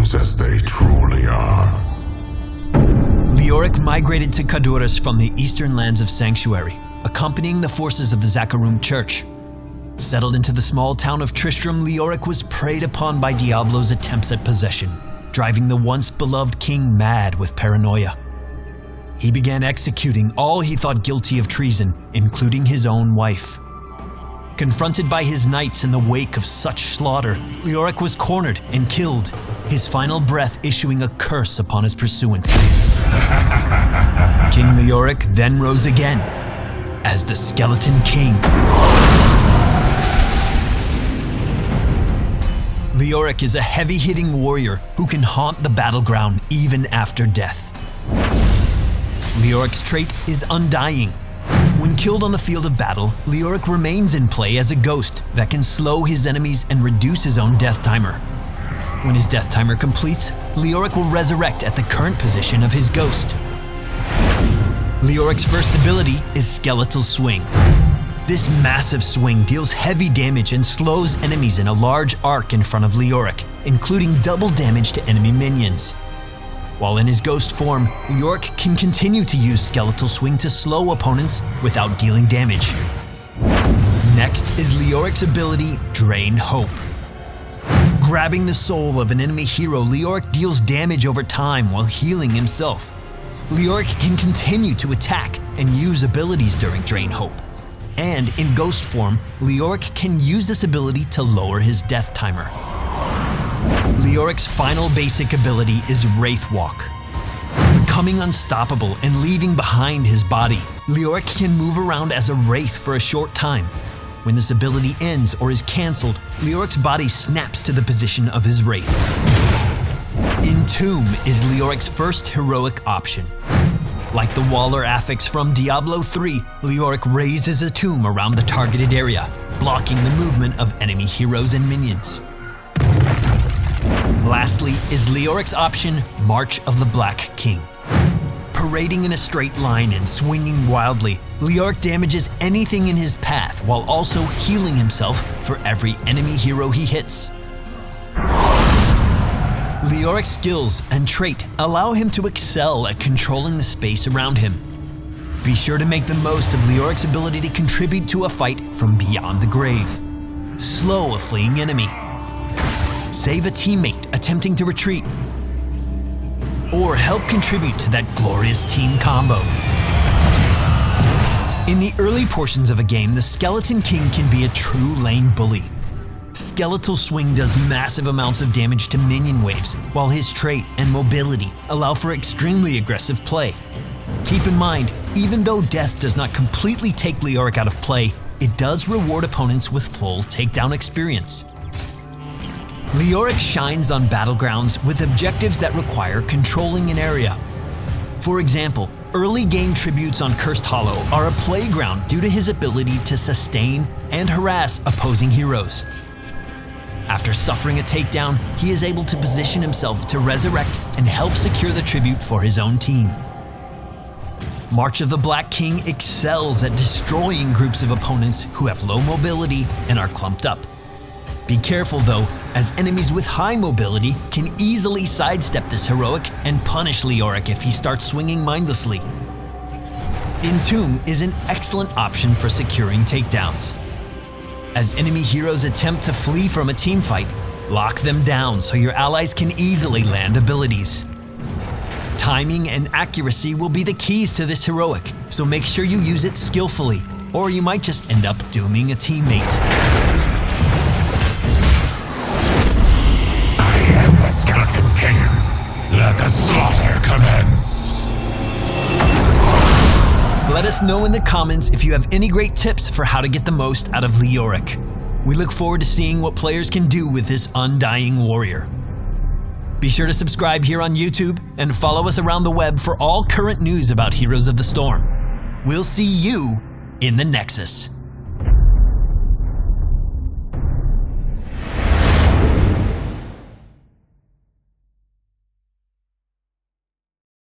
things as they truly are. Leoric migrated to Khaduras from the eastern lands of Sanctuary, accompanying the forces of the Zakarum Church. Settled into the small town of Tristram, Leoric was preyed upon by Diablo's attempts at possession, driving the once beloved king mad with paranoia. He began executing all he thought guilty of treason, including his own wife. Confronted by his knights in the wake of such slaughter, Leoric was cornered and killed, his final breath issuing a curse upon his pursuance. King Leoric then rose again as the Skeleton King. Leoric is a heavy-hitting warrior who can haunt the battleground even after death. Leoric's trait is Undying. When killed on the field of battle, Leoric remains in play as a ghost that can slow his enemies and reduce his own death timer. When his death timer completes, Leoric will resurrect at the current position of his ghost. Leoric's first ability is Skeletal Swing. This massive swing deals heavy damage and slows enemies in a large arc in front of Leoric, including double damage to enemy minions. While in his ghost form, Leoric can continue to use Skeletal Swing to slow opponents without dealing damage. Next is Leoric's ability, Drain Hope. Grabbing the soul of an enemy hero, Leoric deals damage over time while healing himself. Leoric can continue to attack and use abilities during Drain Hope. And in ghost form, Leoric can use this ability to lower his death timer. Leoric's final basic ability is Wraith Walk. Becoming unstoppable and leaving behind his body, Leoric can move around as a wraith for a short time. When this ability ends or is cancelled, Leoric's body snaps to the position of his wraith. Entomb is Leoric's first heroic option. Like the Waller affix from Diablo III, Leoric raises a tomb around the targeted area, blocking the movement of enemy heroes and minions. Lastly is Leoric's option, March of the Black King. Parading in a straight line and swinging wildly, Leoric damages anything in his path while also healing himself for every enemy hero he hits. Leoric's skills and trait allow him to excel at controlling the space around him. Be sure to make the most of Leoric's ability to contribute to a fight from beyond the grave. Slow a fleeing enemy. Save a teammate attempting to retreat. Or help contribute to that glorious team combo. In the early portions of a game, the Skeleton King can be a true lane bully. Skeletal Swing does massive amounts of damage to minion waves, while his trait and mobility allow for extremely aggressive play. Keep in mind, even though death does not completely take Leoric out of play, it does reward opponents with full takedown experience. Leoric shines on battlegrounds with objectives that require controlling an area. For example, early game tributes on Cursed Hollow are a playground due to his ability to sustain and harass opposing heroes. After suffering a takedown, he is able to position himself to resurrect and help secure the tribute for his own team. March of the Black King excels at destroying groups of opponents who have low mobility and are clumped up. Be careful though, as enemies with high mobility can easily sidestep this heroic and punish Leoric if he starts swinging mindlessly. Entomb is an excellent option for securing takedowns. As enemy heroes attempt to flee from a teamfight, lock them down so your allies can easily land abilities. Timing and accuracy will be the keys to this heroic, so make sure you use it skillfully, or you might just end up dooming a teammate. I am the Skeleton King. Let the slaughter commence. Let us know in the comments if you have any great tips for how to get the most out of Leoric. We look forward to seeing what players can do with this undying warrior. Be sure to subscribe here on YouTube and follow us around the web for all current news about Heroes of the Storm. We'll see you in the Nexus.